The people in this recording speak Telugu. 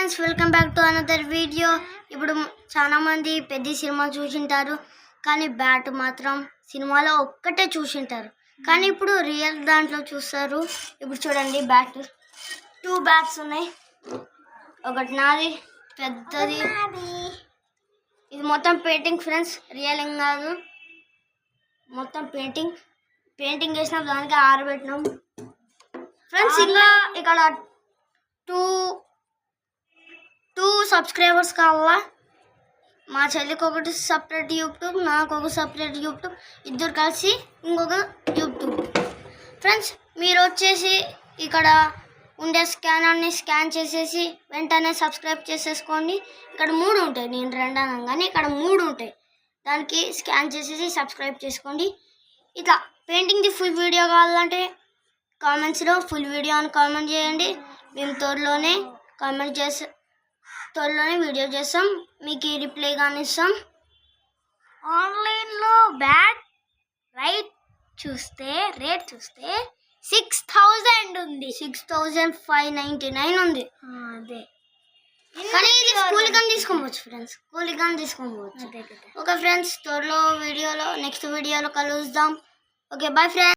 Friends, welcome back to another video. ఇప్పుడు చాలా మంది పెద్ద సినిమా చూసింటారు, కానీ బ్యాట్ మాత్రం సినిమాలో ఒక్కటే చూసింటారు, కానీ ఇప్పుడు రియల్ దాంట్లో చూస్తారు. ఇప్పుడు చూడండి, బ్యాట్ 2 బ్యాట్స్ ఉన్నాయి. ఒకటి నాది పెద్దది, ఇది మొత్తం పెయింటింగ్ ఫ్రెండ్స్, రియల్ ఏం కాదు, మొత్తం పెయింటింగ్ చేసినాం, దానికి ఆరబెట్టినాం ఫ్రెండ్స్. ఇంకా ఇక్కడ టూ సబ్స్క్రైబర్స్ కావాలా. మా చెల్లికి ఒకటి సపరేట్ యూట్యూబ్, నాకు ఒక సపరేట్ యూట్యూబ్, ఇద్దరు కలిసి ఇంకొక యూట్యూబ్. ఫ్రెండ్స్, మీరు వచ్చేసి ఇక్కడ ఉండే స్కానర్ని స్కాన్ చేసేసి వెంటనే సబ్స్క్రైబ్ చేసేసుకోండి. ఇక్కడ 3 ఉంటాయి, నేను 2 అనగానే ఇక్కడ 3 ఉంటాయి, దానికి స్కాన్ చేసేసి సబ్స్క్రైబ్ చేసుకోండి. ఇట్లా పెయింటింగ్ది ఫుల్ వీడియో కావాలంటే కామెంట్స్లో ఫుల్ వీడియో అని కామెంట్ చేయండి. మేము త్వరలోనే వీడియో చేస్తాం, మీకు రిప్లై కానీ ఇస్తాం. ఆన్లైన్లో బ్యాట్ రేట్ చూస్తే 6000 ఉంది, 6599 ఉంది. అదే, కానీ ఇది స్కూల్ కానీ తీసుకోవచ్చు ఫ్రెండ్స్, స్కూల్ కానీ తీసుకోవచ్చు. ఓకే ఫ్రెండ్స్, త్వరలో నెక్స్ట్ వీడియోలో కలుద్దాం. Okay, bye friends.